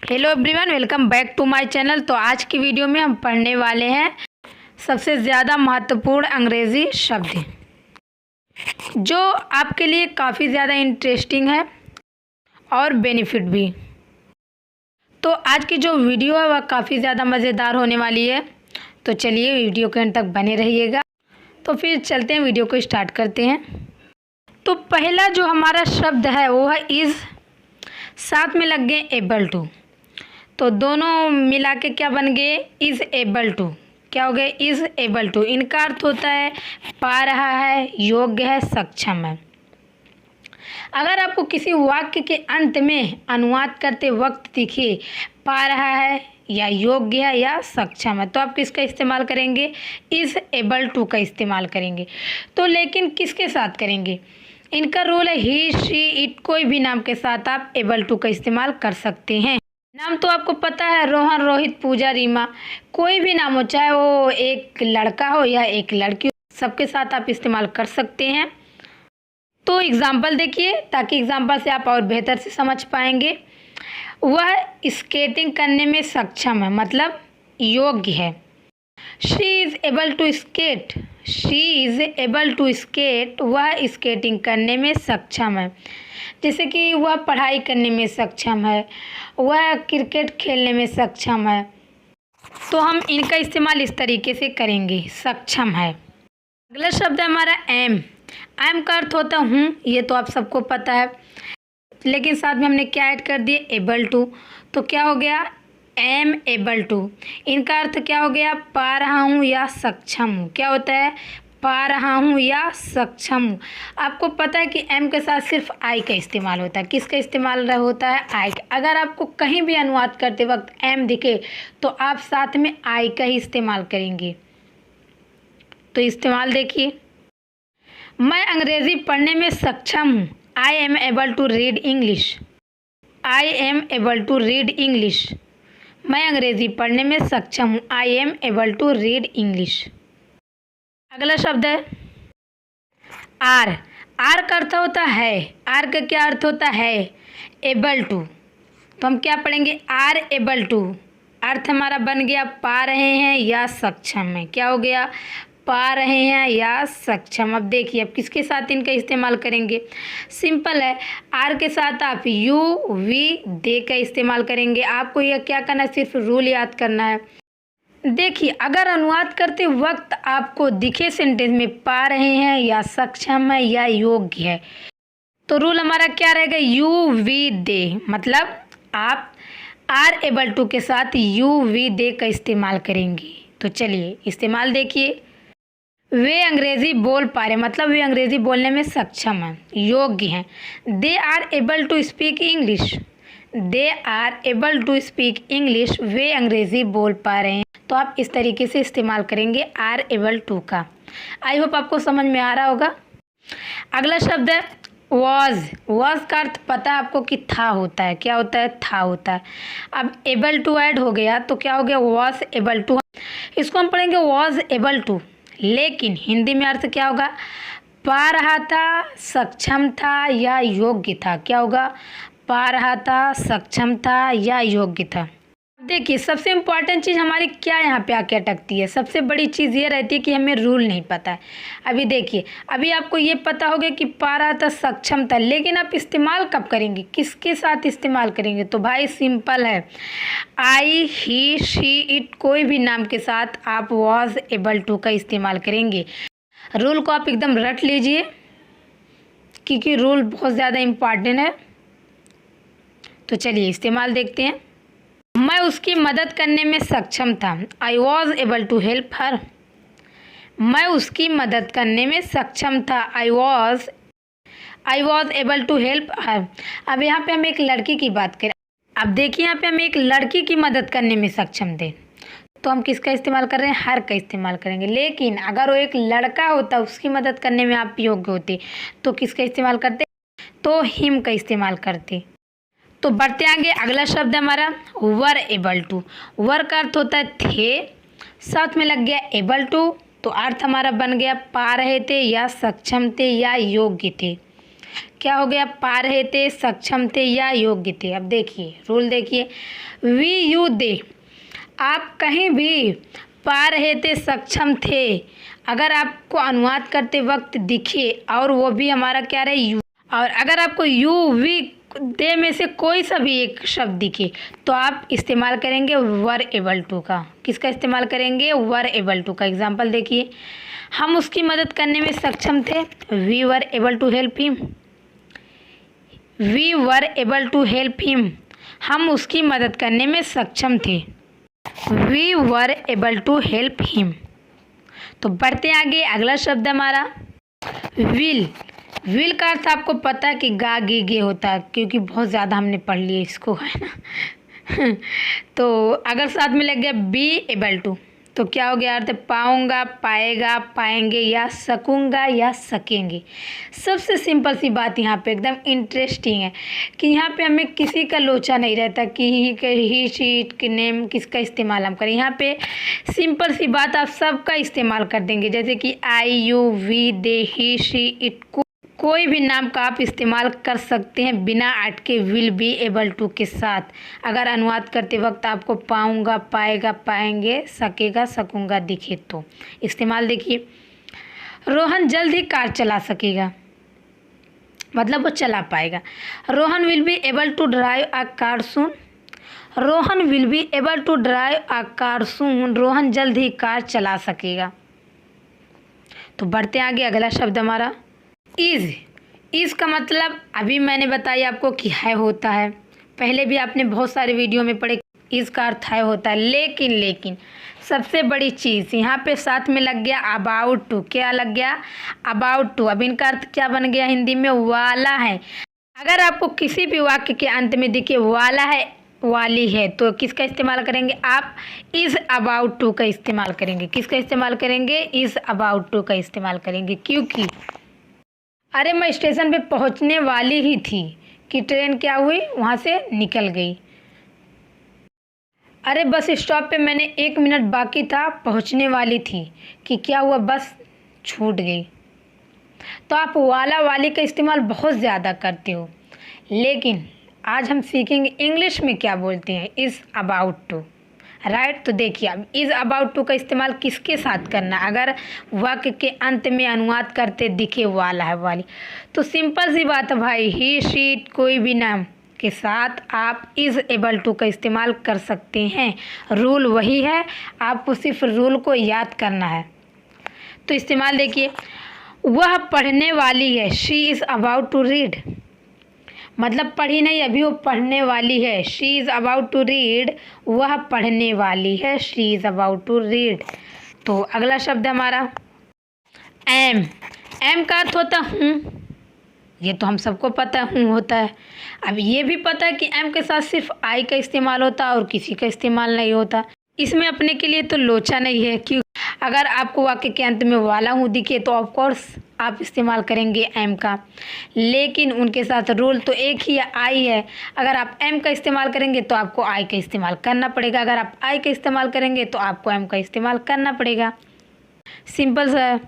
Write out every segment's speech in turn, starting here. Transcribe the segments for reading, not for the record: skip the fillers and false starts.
Hello everyone, welcome back to my channel. तो आज की वीडियो में हम पढ़ने वाले हैं सबसे ज़्यादा महत्वपूर्ण अंग्रेज़ी शब्द, जो आपके लिए काफ़ी ज़्यादा इंटरेस्टिंग है और बेनिफिट भी। तो आज की जो वीडियो है वह काफ़ी ज़्यादा मज़ेदार होने वाली है, तो चलिए वीडियो के अंत तक बने रहिएगा। तो फिर चलते हैं, वीडियो को स्टार्ट करते हैं। तो पहला जो हमारा शब्द है वो है इज़, साथ में लग गए एबल टू, तो दोनों मिला के क्या बन गए, इज़ एबल टू। क्या हो गए, इज़ एबल टू। इनका अर्थ होता है पा रहा है, योग्य है, सक्षम है। अगर आपको किसी वाक्य के अंत में अनुवाद करते वक्त दिखे पा रहा है या योग्य है या सक्षम है, तो आप किसका इस्तेमाल करेंगे, इज़ एबल टू का इस्तेमाल करेंगे। तो लेकिन किसके साथ करेंगे, इनका रूल है ही, शी, इट, कोई भी नाम के साथ आप एबल टू का इस्तेमाल कर सकते हैं। नाम तो आपको पता है, रोहन, रोहित, पूजा, रीमा, कोई भी नाम हो, चाहे वो एक लड़का हो या एक लड़की हो, सबके साथ आप इस्तेमाल कर सकते हैं। तो एग्जाम्पल देखिए, ताकि एग्जाम्पल से आप और बेहतर से समझ पाएंगे। वह स्केटिंग करने में सक्षम है, मतलब योग्य है। She is able to skate, she is able to skate, वह स्केटिंग करने में सक्षम है। जैसे कि वह पढ़ाई करने में सक्षम है, वह क्रिकेट खेलने में सक्षम है। तो हम इनका इस्तेमाल इस तरीके से करेंगे, सक्षम है। अगला शब्द है हमारा एम। एम का अर्थ होता हूँ, ये तो आप सबको पता है, लेकिन साथ में हमने क्या ऐड कर दिए, एबल टू। तो क्या हो गया, एम एबल टू। इनका अर्थ क्या हो गया, पा रहा हूँ या सक्षम हूँ। क्या होता है, पा रहा हूँ या सक्षम हूँ। आपको पता है कि एम के साथ सिर्फ आई का इस्तेमाल होता है। किसका इस्तेमाल होता है, आई का। अगर आपको कहीं भी अनुवाद करते वक्त एम दिखे तो आप साथ में आई का ही इस्तेमाल करेंगे। तो इस्तेमाल देखिए, मैं अंग्रेज़ी पढ़ने में सक्षम हूँ, I am able to read English, I am able to read English. मैं अंग्रेज़ी पढ़ने में सक्षम हूँ, I am able to read English. अगला शब्द है आर। आर का अर्थ होता है, आर का क्या अर्थ होता है, एबल टू। तो हम क्या पढ़ेंगे, आर एबल टू। अर्थ हमारा बन गया पा रहे हैं या सक्षम है। क्या हो गया, पा रहे हैं या सक्षम। अब देखिए, अब किसके साथ इनका इस्तेमाल करेंगे, सिंपल है, आर के साथ आप यू, वी, दे का इस्तेमाल करेंगे। आपको यह क्या करना है, सिर्फ रूल याद करना है। देखिए, अगर अनुवाद करते वक्त आपको दिखे सेंटेंस में पा रहे हैं या सक्षम है या योग्य है, तो रूल हमारा क्या रहेगा, यू, वी, दे। मतलब आप आर एबल टू के साथ यू, वी, दे का इस्तेमाल करेंगे। तो चलिए इस्तेमाल देखिए। वे अंग्रेज़ी बोल पा रहे, मतलब वे अंग्रेज़ी बोलने में सक्षम हैं, योग्य हैं। They are able to speak English, they are able to speak English, वे अंग्रेज़ी बोल पा रहे हैं। तो आप इस तरीके से इस्तेमाल करेंगे आर एबल टू का। आई होप आपको समझ में आ रहा होगा। अगला शब्द है वॉज। वॉज का अर्थ पता है आपको कि था होता है। क्या होता है, था होता है। अब एबल टू ऐड हो गया तो क्या हो गया, वॉज एबल टू। इसको हम पढ़ेंगे वॉज एबल टू, लेकिन हिंदी में अर्थ क्या होगा, पा रहा था, सक्षम था या योग्य था। क्या होगा, पा रहा था, सक्षम था या योग्य था। देखिए, सबसे इम्पॉर्टेंट चीज़ हमारी क्या यहाँ पे आके अटकती है, सबसे बड़ी चीज़ ये रहती है कि हमें रूल नहीं पता है। अभी देखिए, अभी आपको ये पता होगा कि पा रहा था, सक्षम था, लेकिन आप इस्तेमाल कब करेंगे, किसके साथ इस्तेमाल करेंगे। तो भाई सिंपल है, आई, ही, शी, इट, कोई भी नाम के साथ आप वॉज एबल टू का इस्तेमाल करेंगे। रूल को आप एकदम रट लीजिए, क्योंकि रूल बहुत ज़्यादा इम्पॉर्टेंट है। तो चलिए इस्तेमाल देखते हैं। मैं उसकी मदद करने में सक्षम था, I was able to help her. मैं उसकी मदद करने में सक्षम था, I was able to help her. अब यहाँ पे हम एक लड़की की बात करें। अब देखिए, यहाँ पे हम एक लड़की की मदद करने में सक्षम थे, तो हम किसका इस्तेमाल कर रहे हैं, हर का इस्तेमाल करेंगे। लेकिन अगर वो एक लड़का होता, उसकी मदद करने में आप योग्य होते, तो किसका इस्तेमाल करते, तो हिम का इस्तेमाल करते। तो बढ़ते आगे, अगला शब्द है हमारा वर एबल टू। वर का अर्थ होता है थे, साथ में लग गया एबल टू, तो अर्थ हमारा बन गया पा रहे थे या सक्षम थे या योग्य थे। क्या हो गया, पा रहे थे, सक्षम थे या योग्य थे। अब देखिए रूल देखिए, वी यू दे, आप कहीं भी पा रहे थे, सक्षम थे, अगर आपको अनुवाद करते वक्त दिखे और वो भी हमारा क्या रहे यू, और अगर आपको यू वी दे में से कोई सा भी एक शब्द दिखे तो आप इस्तेमाल करेंगे वर एबल टू का। किसका इस्तेमाल करेंगे, वर एबल टू का। एग्जांपल देखिए, हम उसकी मदद करने में सक्षम थे, we were able to help him. We were able to help him, हम उसकी मदद करने में सक्षम थे, we were able to help him. तो बढ़ते आगे, अगला शब्द हमारा विल। विल का अर्थ आपको पता है कि गा गे गे होता है, क्योंकि बहुत ज़्यादा हमने पढ़ लिया इसको, है ना। तो अगर साथ में लग गया बी एबल टू तो क्या हो गया अर्थ, पाऊंगा, पाएगा, पाएंगे या सकूंगा या सकेंगे। सबसे सिंपल सी बात यहाँ पे एकदम इंटरेस्टिंग है कि यहाँ पे हमें किसी का लोचा नहीं रहता कि ही शीट के नेम किसका इस्तेमाल हम करें। यहाँ पे सिंपल सी बात, आप सबका इस्तेमाल कर देंगे, जैसे कि I you we they he she it, कोई भी नाम का आप इस्तेमाल कर सकते हैं बिना अटके विल बी एबल टू के साथ। अगर अनुवाद करते वक्त आपको पाऊंगा, पाएगा, पाएंगे, सकेगा, सकूंगा दिखे तो इस्तेमाल देखिए। रोहन जल्द ही कार चला सकेगा, मतलब वो चला पाएगा। Rohan will be able to drive a car soon. Rohan will be able to drive a car soon, Rohan जल्द ही कार चला सकेगा। तो बढ़ते आगे, अगला शब्द हमारा इज़ का मतलब अभी मैंने बताया आपको कि है होता है, पहले भी आपने बहुत सारे वीडियो में पढ़े इज़ का अर्थ है होता है। लेकिन सबसे बड़ी चीज़ यहाँ पे साथ में लग गया अबाउट टू। क्या लग गया, अबाउट टू। अब इनका अर्थ क्या बन गया हिंदी में, वाला है। अगर आपको किसी भी वाक्य के अंत में दिखे वाला है, वाली है, तो किसका इस्तेमाल करेंगे आप, इज़ अबाउट टू का इस्तेमाल करेंगे। किसका इस्तेमाल करेंगे, इज़ अबाउट टू का इस्तेमाल करेंगे। क्योंकि अरे मैं स्टेशन पे पहुंचने वाली ही थी कि ट्रेन क्या हुई, वहाँ से निकल गई। अरे बस स्टॉप पे मैंने 1 मिनट बाकी था, पहुंचने वाली थी कि क्या हुआ, बस छूट गई। तो आप वाला वाली का इस्तेमाल बहुत ज़्यादा करते हो, लेकिन आज हम सीखेंगे इंग्लिश में क्या बोलते हैं, इज़ अबाउट टू, राइट। तो देखिए अब इज़ अबाउट टू का इस्तेमाल किसके साथ करना, अगर वाक्य के अंत में अनुवाद करते दिखे वाला है, वाली, तो सिंपल सी बात है भाई, ही शी कोई भी नाम के साथ आप इज़ एबल टू का इस्तेमाल कर सकते हैं। रूल वही है, आपको सिर्फ रूल को याद करना है। तो इस्तेमाल देखिए, वह पढ़ने वाली है, she is about to read, मतलब पढ़ी नहीं, अभी वो पढ़ने वाली है। She is about to read, वह पढ़ने वाली है, she is about to read. तो अगला शब्द हमारा एम। एम का अर्थ होता हूँ, ये तो हम सबको पता है, हूँ होता है। अब ये भी पता है कि एम के साथ सिर्फ आई का इस्तेमाल होता है और किसी का इस्तेमाल नहीं होता। इसमें अपने के लिए तो लोचा नहीं है, क्यों, अगर आपको वाक्य के अंत में वाला हूँ दिखे तो ऑफकोर्स आप इस्तेमाल करेंगे एम का, लेकिन उनके साथ रूल तो एक ही आई है। अगर आप एम का इस्तेमाल करेंगे तो आपको आई का इस्तेमाल करना पड़ेगा, अगर आप आई का इस्तेमाल करेंगे तो आपको एम का इस्तेमाल करना पड़ेगा। सिंपल सा है।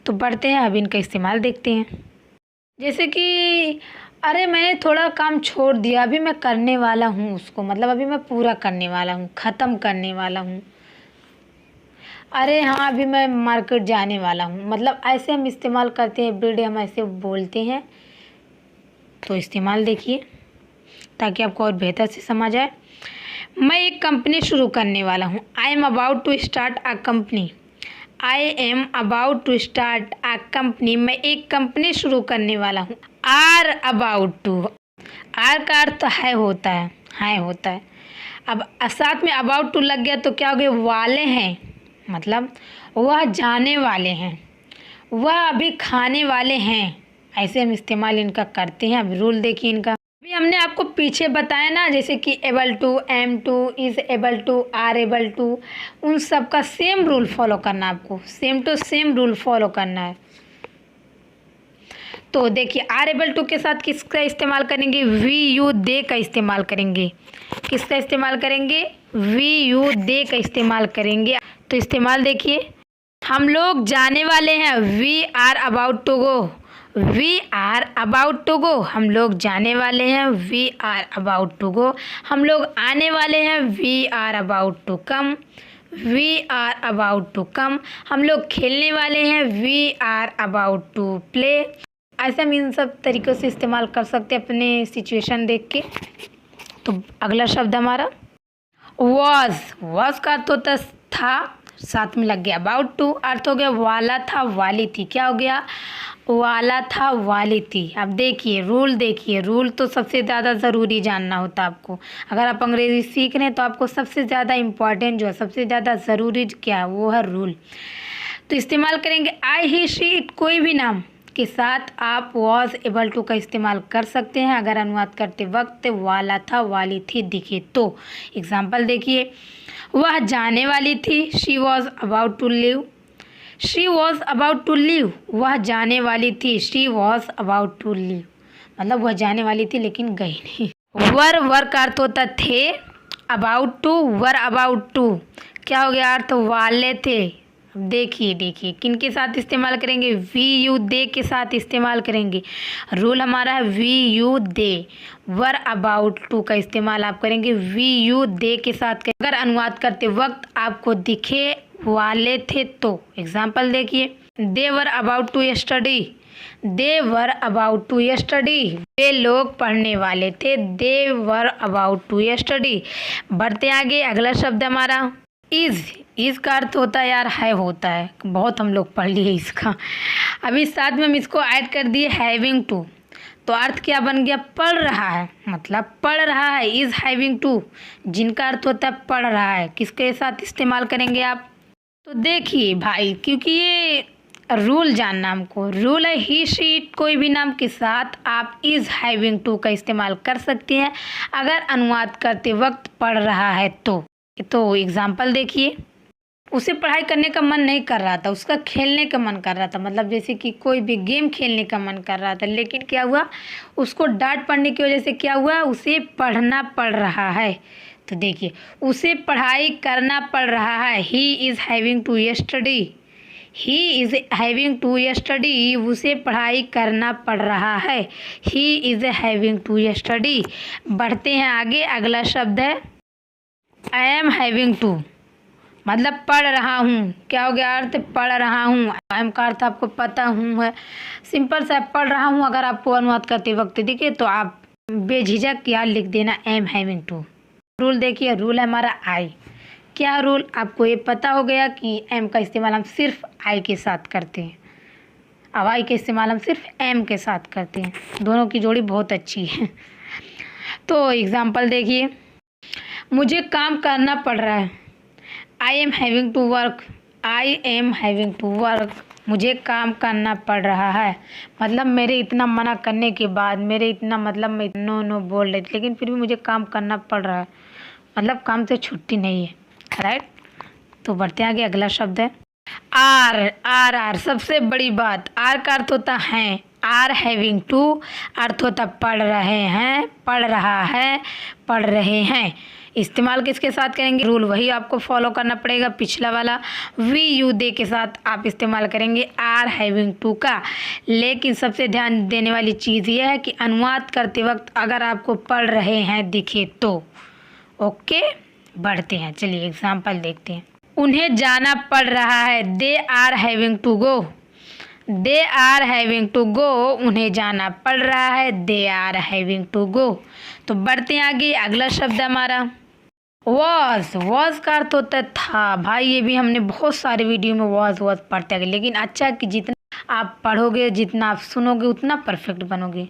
तो बढ़ते हैं, अब इनका इस्तेमाल देखते हैं। जैसे कि अरे मैंने थोड़ा काम छोड़ दिया, अभी मैं करने वाला हूँ उसको, मतलब अभी मैं पूरा करने वाला हूँ, ख़त्म करने वाला हूँ। अरे हाँ अभी मैं मार्केट जाने वाला हूँ, मतलब ऐसे हम इस्तेमाल करते हैं, एवरीडे हम ऐसे बोलते हैं। तो इस्तेमाल देखिए ताकि आपको और बेहतर से समझ आए। मैं एक कंपनी शुरू करने वाला हूँ, I am about to start a company. I am about to start a company, मैं एक कंपनी शुरू करने वाला हूँ। आर अबाउट टू, आर का अर्थ है होता है, है होता है। अब साथ में अबाउट टू लग गया तो क्या हो गया, वाले हैं, मतलब वह जाने वाले हैं, वह अभी खाने वाले हैं। ऐसे हम इस्तेमाल इनका करते हैं। अब रूल देखिए इनका, अभी हमने आपको पीछे बताया ना, जैसे कि able to, am to, is able to, are able to, उन सब का सेम रूल फॉलो करना, आपको same to same rule follow करना है। तो देखिए आर एबल टू के साथ किसका इस्तेमाल करेंगे, वी यू दे का इस्तेमाल करेंगे। किसका इस्तेमाल करेंगे, वी यू दे का इस्तेमाल करेंगे। तो इस्तेमाल देखिए, हम लोग जाने वाले हैं, we are about to go, we are about to go, हम लोग जाने वाले हैं। We are about to go, हम लोग आने वाले हैं। We are about to come, we are about to come, हम लोग खेलने वाले हैं। We are about to play. ऐसे हम इन सब तरीक़ों से इस्तेमाल कर सकते हैं अपने सिचुएशन देख के। तो अगला शब्द हमारा वॉज का अर्थ होता था, साथ में लग गया अबाउट टू, अर्थ हो गया वाला था वाली थी। क्या हो गया? वाला था वाली थी। अब देखिए रूल तो सबसे ज़्यादा ज़रूरी जानना होता है आपको। अगर आप अंग्रेज़ी सीख रहे हैं तो आपको सबसे ज़्यादा इम्पॉर्टेंट जो है, सबसे ज़्यादा ज़रूरी क्या है, वो है रूल। तो इस्तेमाल करेंगे आई ही शी इट, कोई भी नाम के साथ आप वॉज एबल टू का इस्तेमाल कर सकते हैं अगर अनुवाद करते वक्त वाला था वाली थी दिखे तो। एग्जाम्पल देखिए, वह जाने वाली थी, she was about to leave. She was about to leave, वह जाने वाली थी, she was about to leave, मतलब वह जाने वाली थी लेकिन गई नहीं। वर का अर्थ होता थे, about to were about to, क्या हो गया अर्थ? वाले थे। देखिए किन के साथ इस्तेमाल करेंगे? वी यू दे के साथ इस्तेमाल करेंगे। रूल हमारा है we you they. Were about to का इस्तेमाल आप करेंगे वी यू दे के साथ। अगर अनुवाद करते वक्त आपको दिखे वाले थे तो। एग्जाम्पल देखिए, they were about to study, they were about to study, वे लोग पढ़ने वाले थे। They were about to study. बढ़ते आगे, अगला शब्द हमारा इज़ का अर्थ होता है यार है होता है, बहुत हम लोग पढ़ लिए इसका। अभी साथ में हम इसको ऐड कर दिए हैविंग टू, तो अर्थ क्या बन गया? पढ़ रहा है, मतलब पढ़ रहा है। इज़ हैविंग टू जिनका अर्थ होता है पढ़ रहा है, किसके साथ इस्तेमाल करेंगे आप? तो देखिए भाई, क्योंकि ये रूल जानना हमको, रूल है ही शी इट, कोई भी नाम के साथ आप इज़ हैविंग टू का इस्तेमाल कर सकते हैं अगर अनुवाद करते वक्त पढ़ रहा है तो एग्जाम्पल देखिए, उसे पढ़ाई करने का मन नहीं कर रहा था, उसका खेलने का मन कर रहा था, मतलब जैसे कि कोई भी गेम खेलने का मन कर रहा था, लेकिन क्या हुआ, उसको डांट पड़ने की वजह से क्या हुआ, उसे पढ़ना पड़ रहा है। तो देखिए, उसे पढ़ाई करना पड़ रहा है। He is having to study, he is having to study, उसे पढ़ाई करना पड़ रहा है। He is having to study. बढ़ते हैं आगे, अगला शब्द है आई एम हैविंग टू, मतलब पढ़ रहा हूँ। क्या हो गया अर्थ? पढ़ रहा हूँ। आई एम का अर्थ आपको पता हूँ है, सिंपल सा पढ़ रहा हूँ। अगर आपको अनुवाद करते वक्त दिखे तो आप बेझिझक क्या लिख देना एम हैविंग टू। रूल देखिए, रूल है हमारा आई। क्या रूल? आपको ये पता हो गया कि एम का इस्तेमाल हम सिर्फ आई के साथ करते हैं, अब आई के इस्तेमाल हम सिर्फ एम के साथ करते हैं। दोनों की जोड़ी बहुत अच्छी है। तो एग्जाम्पल देखिए, मुझे काम करना पड़ रहा है, I am having to work, I am having to work, मुझे काम करना पड़ रहा है, मतलब मेरे इतना मना करने के बाद, मेरे इतना मतलब मैं नो बोल रही थी, लेकिन फिर भी मुझे काम करना पड़ रहा है, मतलब काम से छुट्टी नहीं है, राइट। तो बढ़ते आगे, अगला शब्द है आर। सबसे बड़ी बात, आर का अर्थ होता है आर हैविंग टू, अर्थ होता पढ़ रहे हैं, पढ़ रहा है, पढ़ रहे हैं। इस्तेमाल किसके साथ करेंगे? रूल वही आपको फॉलो करना पड़ेगा पिछला वाला। वी यू दे के साथ आप इस्तेमाल करेंगे आर हैविंग टू का। लेकिन सबसे ध्यान देने वाली चीज़ ये है कि अनुवाद करते वक्त अगर आपको पढ़ रहे हैं दिखे तो। ओके, बढ़ते हैं, चलिए एग्जाम्पल देखते हैं। उन्हें जाना पड़ रहा है, they are having to go, they are having to go, उन्हें जाना पड़ रहा है, they are having to go. तो बढ़ते हैं आगे, अगला शब्द हमारा वॉज का अर्थ होता है था। भाई ये भी हमने बहुत सारे वीडियो में वॉज पढ़ते हैं, लेकिन अच्छा कि जितना आप पढ़ोगे, जितना आप सुनोगे, उतना परफेक्ट बनोगे।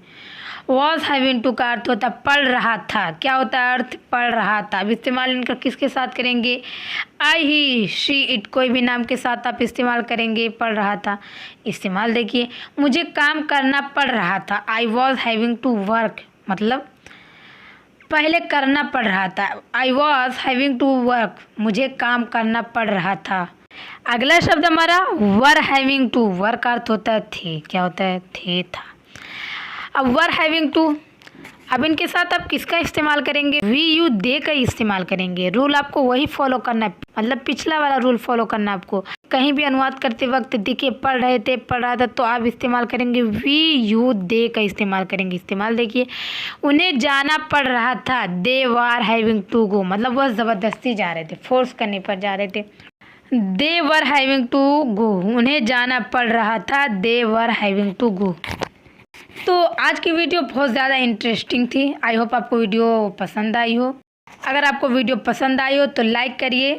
वॉज हैविंग टू का अर्थ होता है पढ़ रहा था। क्या होता है अर्थ? पढ़ रहा था। अब इस्तेमाल इनका किसके साथ करेंगे? आई ही शी इट, कोई भी नाम के साथ आप इस्तेमाल करेंगे पढ़ रहा था। इस्तेमाल देखिए, मुझे काम करना पड़ रहा था, I was having to work, मतलब पहले करना पड़ रहा था। I was having to work, मुझे काम करना पड़ रहा था। अगला शब्द हमारा वर हैविंग टू। वर का अर्थ होता है थे। क्या होता है? थे, था। अब वर हैविंग टू, अब इनके साथ आप किसका इस्तेमाल करेंगे, वी यू दे का इस्तेमाल करेंगे। रूल आपको वही फॉलो करना है, मतलब पिछला वाला रूल फॉलो करना है आपको। कहीं भी अनुवाद करते वक्त देखिए पढ़ रहा था तो आप इस्तेमाल करेंगे वी यू दे का इस्तेमाल करेंगे। इस्तेमाल देखिए, उन्हें जाना पड़ रहा था, दे वर हैविंग टू गो, मतलब वह ज़बरदस्ती जा रहे थे, फोर्स करने पर जा रहे थे। They were having to go, उन्हें जाना पड़ रहा था, दे वर हैविंग टू गो। तो आज की वीडियो बहुत ज़्यादा इंटरेस्टिंग थी। आई होप आपको वीडियो पसंद आई हो। अगर आपको वीडियो पसंद आई हो तो लाइक करिए,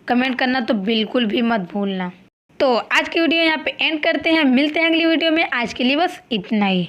कमेंट करना तो बिल्कुल भी मत भूलना। तो आज की वीडियो यहाँ पे एंड करते हैं, मिलते हैं अगली वीडियो में। आज के लिए बस इतना ही।